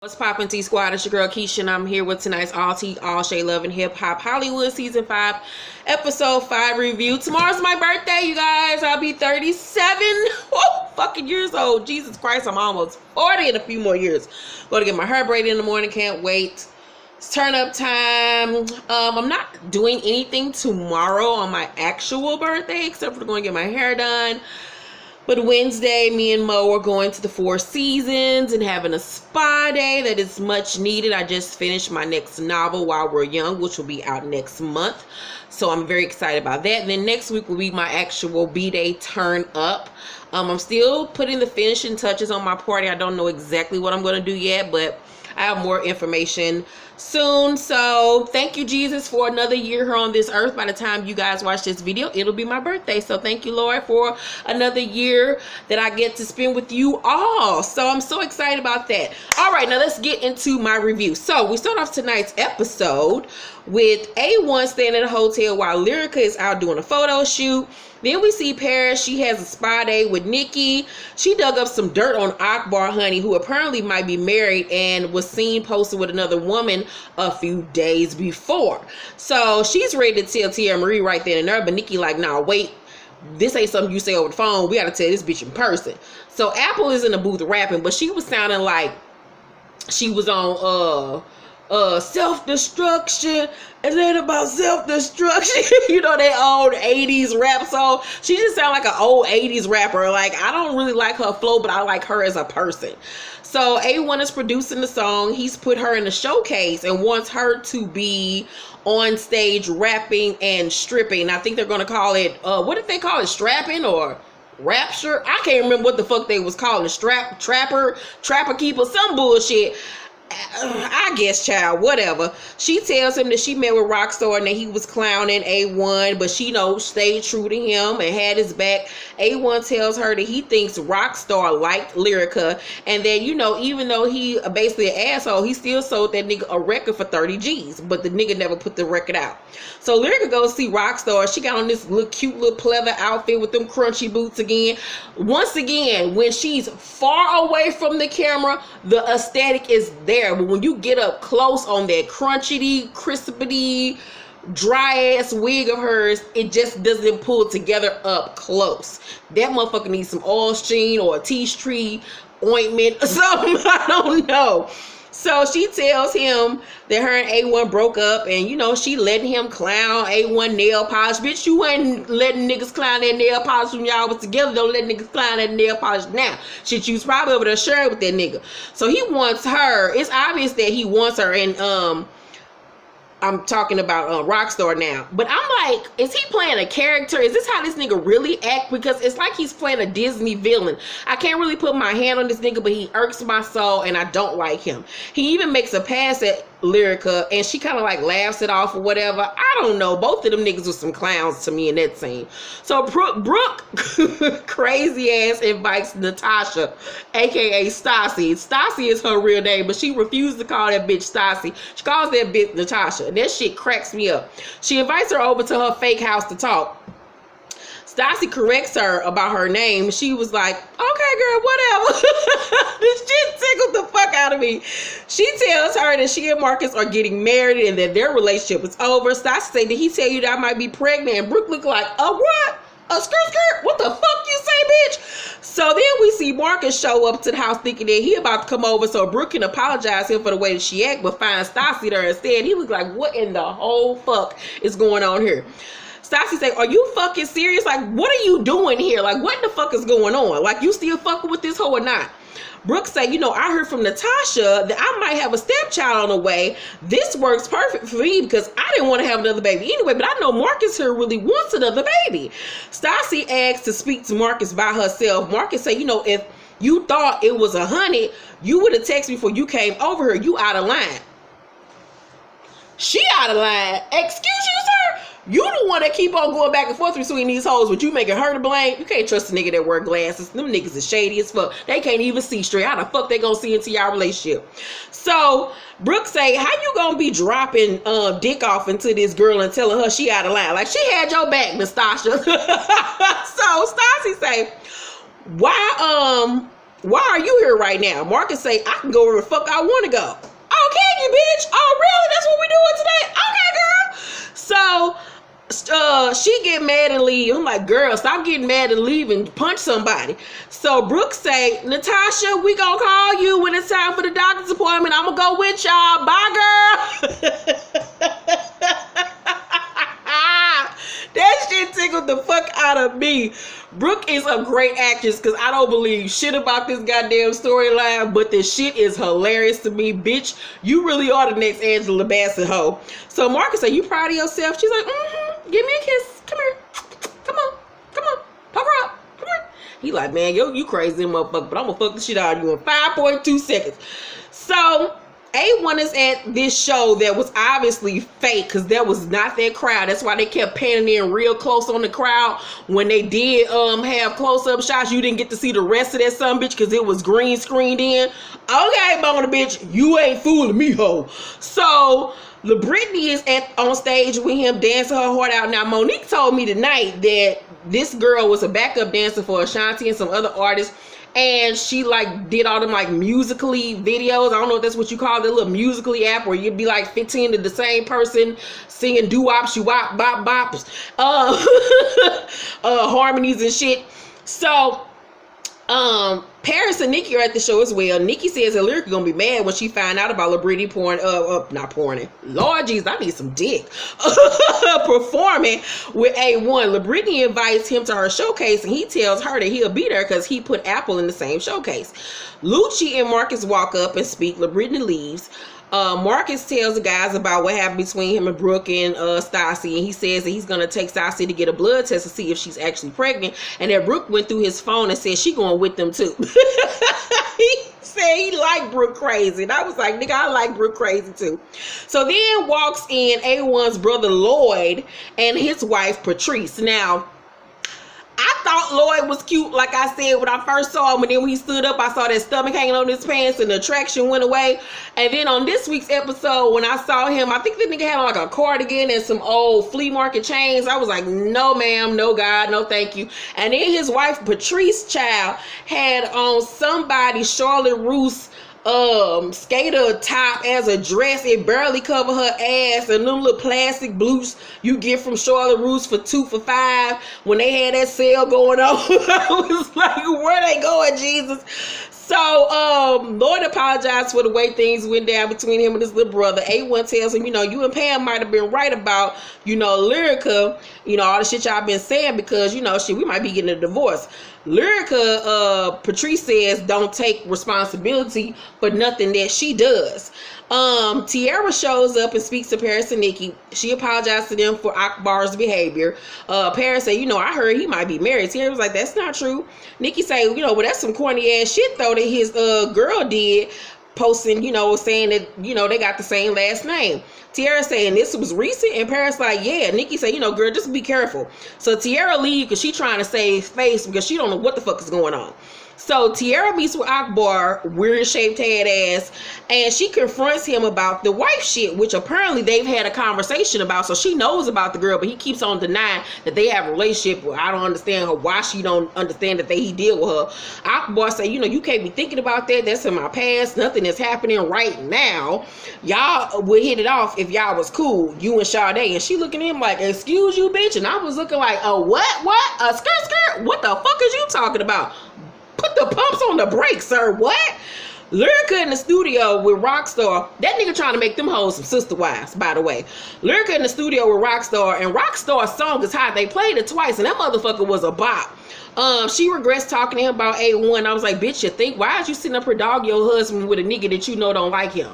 What's poppin', T Squad? It's your girl Keisha, and I'm here with tonight's All Tea, All Shade Love and Hip Hop Hollywood Season 5, Episode 5 review. Tomorrow's my birthday, you guys. I'll be 37 fucking years old. Jesus Christ, I'm almost 40 in a few more years. Going to get my hair braided in the morning. Can't wait. It's turn up time. I'm not doing anything tomorrow on my actual birthday, except for going to get my hair done. But Wednesday, me and Mo are going to the Four Seasons and having a spa day that is much needed. I just finished my next novel, While We're Young, which will be out next month. So I'm very excited about that. And then next week will be my actual B-Day turn up. I'm still putting the finishing touches on my party. I don't know exactly what I'm going to do yet, but I have more information soon. So thank you, Jesus, for another year here on this earth. By the time you guys watch this video, it'll be my birthday. So thank you, Lord, for another year that I get to spend with you all. So I'm so excited about that. All right, now let's get into my review. So we start off tonight's episode with A1 staying at a hotel while Lyrica is out doing a photo shoot. Then we see Paris. She has a spa day with Nikki. She dug up some dirt on Akbar Honey, who apparently might be married and was seen posted with another woman a few days before. So she's ready to tell Tia Marie right then and there, but Nikki like, nah, wait. This ain't something you say over the phone. We got to tell this bitch in person. So Apple is in the booth rapping, but she was sounding like she was on self-destruction. It ain't about self-destruction. You know, that old 80s rap song. She just sound like an old 80s rapper. Like, I don't really like her flow, but I like her as a person. So A1 is producing the song. He's put her in the showcase and wants her to be on stage rapping and stripping. I think they're going to call it, what did they call it? Strapping or rapture? I can't remember what the fuck they was calling it. Trapper keeper, some bullshit. I guess, child, whatever. She tells him that she met with Rockstar and that he was clowning A1, but she stayed true to him and had his back. A1 tells her that he thinks Rockstar liked Lyrica and that, even though he basically an asshole, he still sold that nigga a record for 30 G's, but the nigga never put the record out. So Lyrica goes see Rockstar. She got on this little cute little pleather outfit with them crunchy boots again. Once again, when she's far away from the camera, the aesthetic is there. But when you get up close on that crunchity, crispity, dry ass wig of hers, it just doesn't pull together up close. That motherfucker needs some oil sheen or a tea tree ointment or something. I don't know. So she tells him that her and A1 broke up and, she letting him clown A1 nail polish. Bitch, you ain't letting niggas clown that nail polish when y'all was together. Don't let niggas clown that nail polish now. Shit, you was probably over there sharing with that nigga. So he wants her. It's obvious that he wants her, and I'm talking about Rockstar now. But I'm like, is he playing a character? Is this how this nigga really act? Because it's like he's playing a Disney villain. I can't really put my hand on this nigga, but he irks my soul and I don't like him. He even makes a pass at Lyrica and she kind of like laughs it off or whatever. I don't know. Both of them niggas were some clowns to me in that scene. So Brooke crazy ass invites Natasha, aka Stassi. Stassi is her real name, but she refused to call that bitch Stassi. She calls that bitch Natasha. And that shit cracks me up. She invites her over to her fake house to talk. Stassi corrects her about her name. She was like, okay, girl, whatever. This shit tickled the fuck out of me. She tells her that she and Marcus are getting married and that their relationship is over. Stassi say, did he tell you that I might be pregnant? And Brooke look like, what? A skirt? What the fuck you say, bitch? So then we see Marcus show up to the house thinking that he about to come over so Brooke can apologize to him for the way that she act, but find Stassi there instead. He look like, what in the whole fuck is going on here? Stassi say, are you fucking serious? Like, what are you doing here? Like, what the fuck is going on? Like, you still fucking with this hoe or not? Brooke say, I heard from Natasha that I might have a stepchild on the way. This works perfect for me because I didn't want to have another baby anyway, but I know Marcus here really wants another baby. Stassi asks to speak to Marcus by herself. Marcus say, if you thought it was 100, you would have texted me before you came over here. You out of line. She out of line. Excuse you, sir? You the one that keep on going back and forth between these hoes, but you making her to blame. You can't trust a nigga that wear glasses. Them niggas is shady as fuck. They can't even see straight. How the fuck they gonna see into y'all relationship? So Brooke say, how you gonna be dropping dick off into this girl and telling her she out of line? Like, she had your back, Miss Tasha. So Stassi say, why Why are you here right now? Marcus say, I can go where the fuck I want to go. Oh, can you, bitch? Oh, really? That's what we doing today? Okay, girl. So, she get mad and leave. I'm like, girl, stop getting mad and leave and punch somebody. So Brooke say, Natasha, we gonna call you when it's time for the doctor's appointment. I'm gonna go with y'all. Bye, girl. That shit tickled the fuck out of me. Brooke is a great actress because I don't believe shit about this goddamn storyline, but the shit is hilarious to me. Bitch, you really are the next Angela Bassett hoe. So Marcus say, you proud of yourself? She's like, give me a kiss. Come here. Come on. Poke her up. Come here. He like, man, you crazy motherfucker, but I'm gonna fuck the shit out of you in 5.2 seconds. So A1 is at this show that was obviously fake because there was not that crowd. That's why they kept panning in real close on the crowd. When they did have close-up shots, you didn't get to see the rest of that son bitch because it was green screened in. Okay, Bona bitch, you ain't fooling me, ho. So LaBrittany is on stage with him dancing her heart out. Now Monique told me tonight that this girl was a backup dancer for Ashanti and some other artists. And she like did all them like musically videos. I don't know if that's what you call the little musically app where you'd be like 15 to the same person singing doo-wop, shoo-wop, bop, bops, harmonies and shit. So Paris and Nikki are at the show as well. Nikki says that Lyrica gonna be mad when she find out about LaBrittany not pouring. Lord Jesus, I need some dick. Performing with A1. LaBrittany invites him to her showcase and he tells her that he'll be there because he put Apple in the same showcase. Lucci and Marcus walk up and speak. LaBrittany leaves. Marcus tells the guys about what happened between him and Brooke and Stassi, and he says that he's gonna take Stassi to get a blood test to see if she's actually pregnant, and that Brooke went through his phone and said she going with them too. He said he liked Brooke crazy, and I was like, nigga, I like Brooke crazy too. So then walks in A1's brother Lloyd and his wife Patrice. Now, I thought Lloyd was cute, like I said when I first saw him, and then when he stood up, I saw that stomach hanging on his pants and the attraction went away. And then on this week's episode, when I saw him, I think the nigga had on like a cardigan and some old flea market chains. I was like, no ma'am, no God, no thank you. And then his wife, Patrice Child, had on somebody Charlotte Russe skater top as a dress. It barely covered her ass, and them little plastic boots you get from Charlotte Russe for 2 for $5 when they had that sale going on. I was like, where they going, Jesus? So Lloyd apologized for the way things went down between him and his little brother. A1 tells him, you and Pam might have been right about, Lyrica, all the shit y'all been saying because, we might be getting a divorce. Lyrica, Patrice says, don't take responsibility for nothing that she does. Tiara shows up and speaks to Paris and Nikki. She apologized to them for Akbar's behavior. Paris said, I heard he might be married. Tiara was like, that's not true. Nikki said, well, that's some corny ass shit though that his girl did, posting, saying that, they got the same last name. Tiara saying this was recent, and Paris like, yeah. Nikki said, girl, just be careful. So Tiara leave because she trying to save face because she don't know what the fuck is going on. So Tiara meets with Akbar, weird shaped head ass, and she confronts him about the wife shit, which apparently they've had a conversation about. So she knows about the girl, but he keeps on denying that they have a relationship. Well, I don't understand her, why she don't understand that he deal with her. Akbar say, you can't be thinking about that. That's in my past. Nothing is happening right now. Y'all would hit it off if y'all was cool, you and Sade. And she looking at him like, excuse you, bitch. And I was looking like, what? A skirt? What the fuck is you talking about? Put the pumps on the brakes, sir. What? Lyrica in the studio with Rockstar. That nigga trying to make them hoes some sister wives, by the way. Lyrica in the studio with Rockstar, and Rockstar's song is hot. They played it twice, and that motherfucker was a bop. She regrets talking to him about A1. I was like, bitch, you think? Why is you sitting up here dog your husband with a nigga that don't like him?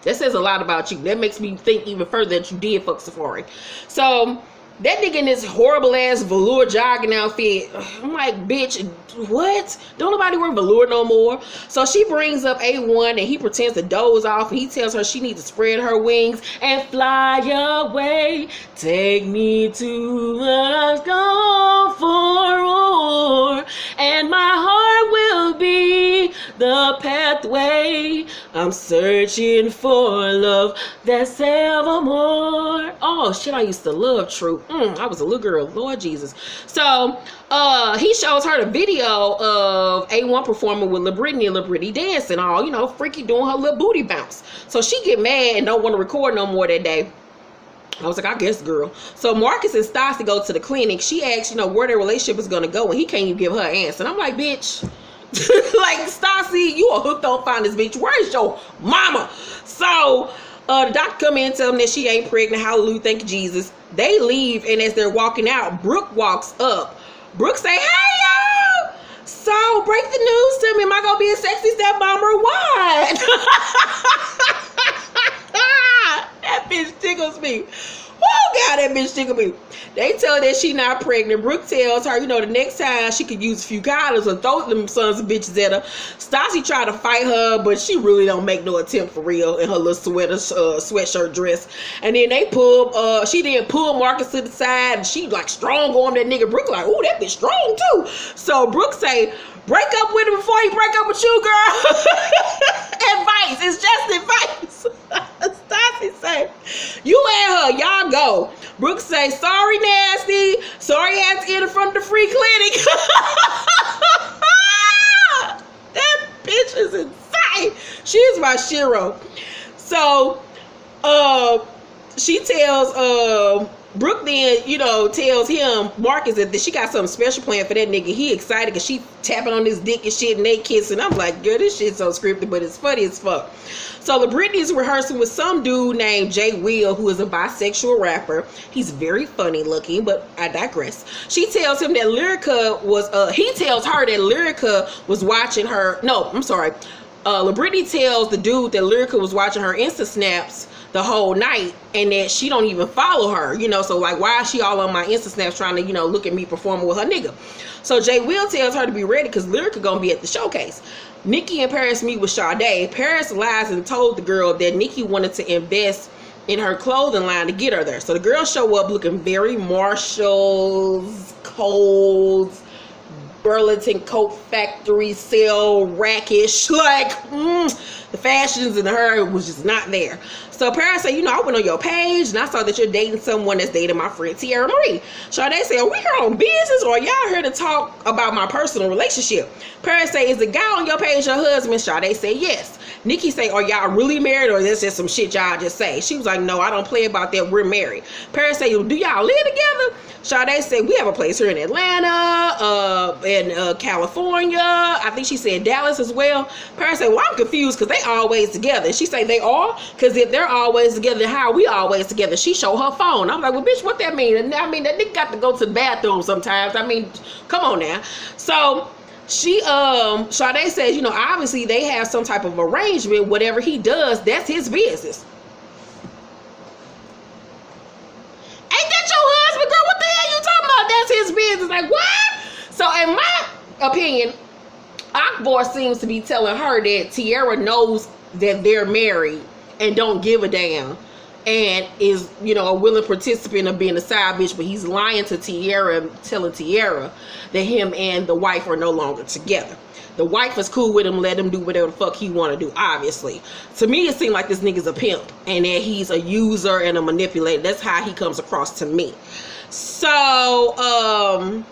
That says a lot about you. That makes me think even further that you did fuck Safari. So that nigga in this horrible ass velour jogging outfit, I'm like, bitch, what? Don't nobody wear velour no more. So she brings up A1 and he pretends to doze off, and he tells her she needs to spread her wings and fly away. Take me to a gone for war, and my heart will be me the pathway. I'm searching for love that's evermore. Oh shit, I used to love True. I was a little girl, Lord Jesus. So he shows her the video of A1 performing with LaBrittany dancing all, you know, freaky, doing her little booty bounce. So she get mad and don't want to record no more that day. I was like, I guess, girl. So Marcus and Stassi go to the clinic. She asks, you know, where their relationship is going to go, and he can't even give her an answer. And I'm like, bitch, like, Stassi, you are hooked on find this bitch. Where's your mama? So the doctor come in and tell them that she ain't pregnant. Hallelujah, thank you, Jesus. They leave, and as they're walking out, Brooke walks up. Brooke say, hey, y'all. So, break the news to me. Am I going to be a sexy stepmom or what? That bitch tickles me. Oh God, that bitch tickles me. They tell her that she not pregnant. Brooke tells her, you know, the next time she could use a few condoms or throw them sons of bitches at her. Stassi tried to fight her, but she really don't make no attempt for real in her little sweatshirt dress. And then they she didn't pull Marcus to the side, and she like strong on that nigga. Brooke like, ooh, that bitch strong too. So Brooke say, break up with him before he break up with you, girl. Advice. It's just advice. Stassi say, you and her, y'all go. Brooke say, sorry, nasty. Sorry, I had to get in front of the free clinic. That bitch is insane. She is my Shiro. So, she tells, Brooke then, you know, tells him, Marcus, that she got something special planned for that nigga. He excited because she tapping on his dick and shit and they kissing. I'm like, girl, this shit's so scripted, but it's funny as fuck. So LaBrittany's rehearsing with some dude named Jay Will, who is a bisexual rapper. He's very funny looking, but I digress. She tells him that Lyrica was, he tells her that Lyrica was watching her. No, I'm sorry. LaBrittany tells the dude that Lyrica was watching her Insta snaps the whole night and that she don't even follow her, you know, so like, why is she all on my Insta snaps trying to, you know, look at me performing with her nigga? So Jay Will tells her to be ready because Lyrica gonna be at the showcase. Nikki and Paris meet with Sade. Paris lies and told the girl that Nikki wanted to invest in her clothing line to get her there. So the girls show up looking very Marshalls, Kohl's, Burlington Coat Factory sale rackish, like the fashions in her was just not there. So Paris said, you know, I went on your page and I saw that you're dating someone that's dating my friend Tierra Marie. Sade said, are we here on business or y'all here to talk about my personal relationship? Paris said, is the guy on your page your husband? Sade said, yes. Nikki say, are y'all really married or is this just some shit y'all just say? She was like, no, I don't play about that. We're married. Paris said, do y'all live together? Sade said, we have a place here in Atlanta, in California. I think she said Dallas as well. Paris said, well, I'm confused because they always together. She said, they are? Because if they're always together, then how are we always together? She showed her phone. I'm like, well, bitch, what that mean? I mean, that nigga got to go to the bathroom sometimes. I mean, come on now. So she, Sade says, you know, obviously they have some type of arrangement. Whatever he does, that's his business. Ain't that your husband, girl? What the hell you talking about? That's his business. Like, what? So in my opinion, Akbar seems to be telling her that Tierra knows that they're married and don't give a damn and is, you know, a willing participant of being a side bitch, but he's lying to Tierra and telling Tierra that him and the wife are no longer together. The wife is cool with him, let him do whatever the fuck he want to do, obviously. To me, it seems like this nigga's a pimp and that he's a user and a manipulator. That's how he comes across to me. So,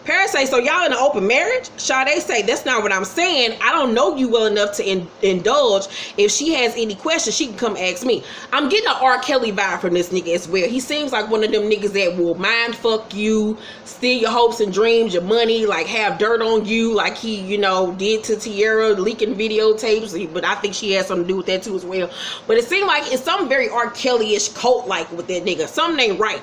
Paris say, so y'all in an open marriage? Sade say, that's not what I'm saying. I don't know you well enough to indulge. If she has any questions, she can come ask me. I'm getting an R. Kelly vibe from this nigga as well. He seems like one of them niggas that will mind fuck you, steal your hopes and dreams, your money, like have dirt on you, like he, you know, did to Tierra, leaking videotapes. But I think she has something to do with that too as well. But it seemed like it's something very R. Kelly-ish cult-like with that nigga. Something ain't right.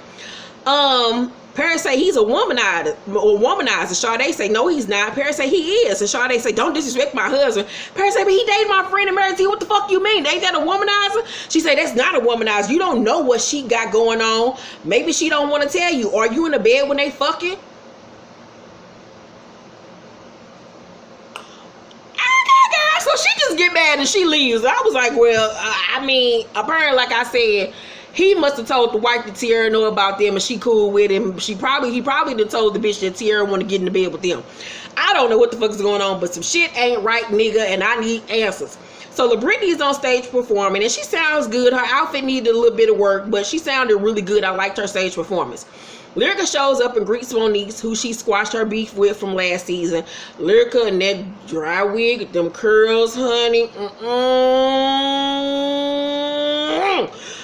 Paris say he's a womanizer. Sade say, no, he's not. Paris say he is. And Sade say, don't disrespect my husband. Paris say, but he dated my friend and married to you. What the fuck you mean? Ain't that a womanizer? She say, that's not a womanizer. You don't know what she got going on. Maybe she don't want to tell you. Are you in the bed when they fucking? So she just get mad and she leaves. I was like, well, I mean, apparently, like I said, he must have told the wife that Tierra know about them and she cool with him. He probably done told the bitch that Tierra want to get in the bed with them. I don't know what the fuck is going on, but some shit ain't right, nigga, and I need answers. So LaBrittany is on stage performing, and she sounds good. Her outfit needed a little bit of work, but she sounded really good. I liked her stage performance. Lyrica shows up and greets Monique, who she squashed her beef with from last season. Lyrica and that dry wig, them curls, honey.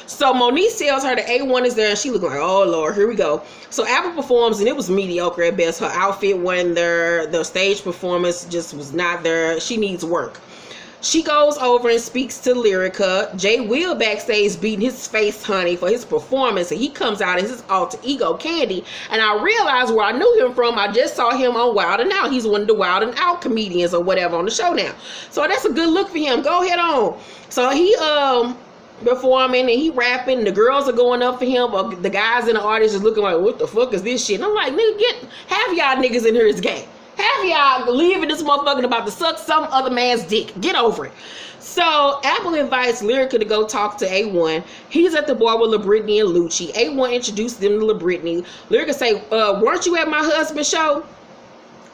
So Monique tells her the A1 is there, and she looking like, oh Lord, here we go. So Apple performs, and it was mediocre at best. Her outfit wasn't there. The stage performance just was not there. She needs work. She goes over and speaks to Lyrica. Jay Will backstage beating his face, honey, for his performance, and he comes out as his alter ego, Candy. And I realized where I knew him from. I just saw him on Wild 'N Out. He's one of the Wild 'N Out comedians or whatever on the show now. So that's a good look for him. Go ahead on. So he performing and he rapping. The girls are going up for him, but the guys in the audience is looking like, what the fuck is this shit? And I'm like, nigga, half y'all niggas in here is gay. Half y'all leaving this motherfucker about to suck some other man's dick. Get over it. So Apple invites Lyrica to go talk to A1. He's at the bar with LaBrittany and Lucci. A1 introduced them to LaBrittany. Lyrica say, weren't you at my husband's show?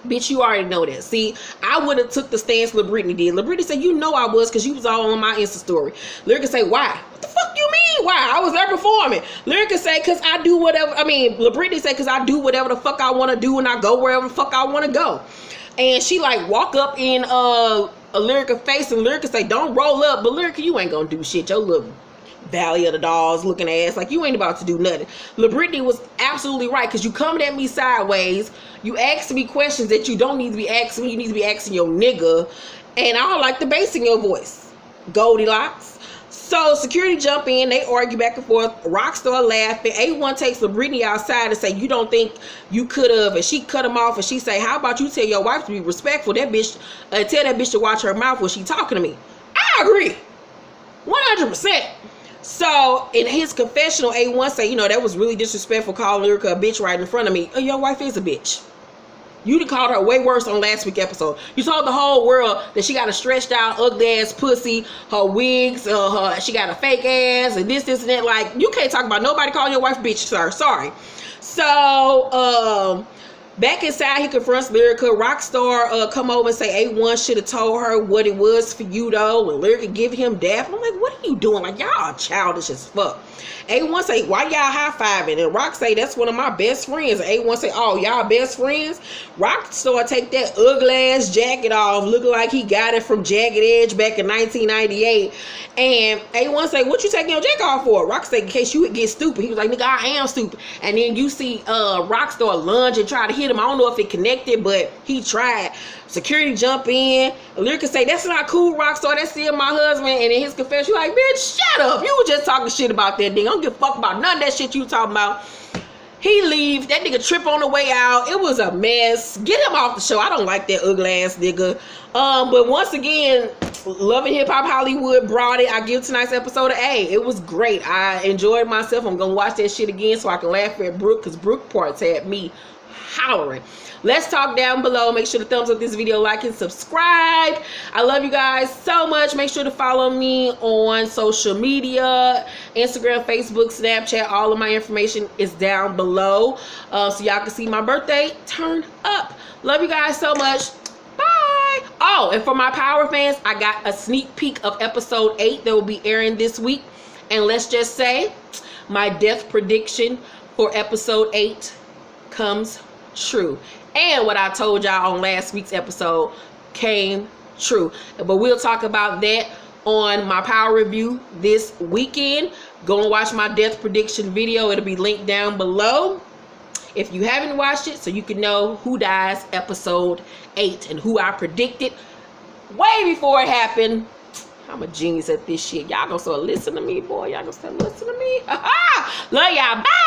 Bitch, you already know that. See, I would have took the stance LaBrittany did. LaBrittany said, you know I was, because you was all on my Insta story. Lyrica say, why? What the fuck you mean, why? I was there performing. Lyrica say, because I do whatever, LaBrittany say, because I do whatever the fuck I want to do, and I go wherever the fuck I want to go. And she like walk up in a Lyrica face, and Lyrica say, don't roll up. But Lyrica, you ain't gonna do shit. Your little Valley of the Dolls looking ass, like you ain't about to do nothing. LaBrittany was absolutely right, because you coming at me sideways, you asking me questions that you don't need to be asking me. You need to be asking your nigga, and I don't like the bass in your voice, Goldilocks. So security jump in, they argue back and forth. Rockstar laughing. A1 takes LaBrittany outside and say, you don't think you could have, and she cut him off, and she say, how about you tell your wife to be respectful? That bitch, tell that bitch to watch her mouth when she talking to me. I agree 100%. So in his confessional, A1 say, you know, that was really disrespectful calling Lyrica a bitch right in front of me. Oh, your wife is a bitch. You done called her way worse on last week's episode. You told the whole world that she got a stretched out, ugly ass pussy, her wigs, she got a fake ass, and this and that. Like, you can't talk about nobody calling your wife bitch, sir. Sorry. So, back inside, he confronts Lyrica. Rockstar come over and say A1 should have told her what it was for you, though. And Lyrica give him daff. I'm like, what are you doing? Like, y'all are childish as fuck. A1 say, why y'all high-fiving? And Rock say, that's one of my best friends. And A1 say, oh, y'all best friends? Rockstar take that ugly-ass jacket off, looking like he got it from Jagged Edge back in 1998. And A1 say, what you taking your jacket off for? Rock say, in case you would get stupid. He was like, nigga, I am stupid. And then you see Rockstar lunge and try to hit him. I don't know if it connected, but he tried. Security jump in. Lyrica say, that's not cool, Rockstar. That's still my husband. And in his confession, you like, bitch, shut up. You were just talking shit about that nigga. I don't give a fuck about none of that shit you talking about. He leaves. That nigga trip on the way out. It was a mess. Get him off the show. I don't like that ugly ass nigga. But once again, Love and Hip Hop Hollywood brought it. I give tonight's episode an A. It was great. I enjoyed myself. I'm gonna watch that shit again so I can laugh at Brooke, because Brooke parts had me hollering. Let's talk down below. Make sure to thumbs up this video, like and subscribe. I love you guys so much. Make sure to follow me on social media, Instagram, Facebook, Snapchat. All of my information is down below, so y'all can see my birthday turn up. Love you guys so much. Bye. Oh, and for my Power fans, I got a sneak peek of episode 8 that will be airing this week. And let's just say my death prediction for episode 8 comes true. And what I told y'all on last week's episode came true. But we'll talk about that on my Power review this weekend. Go and watch my death prediction video. It'll be linked down below if you haven't watched it, so you can know who dies episode 8 and who I predicted way before it happened. I'm a genius at this shit. Y'all gonna start listening to me, boy. Y'all gonna start listening to me. Love y'all. Bye.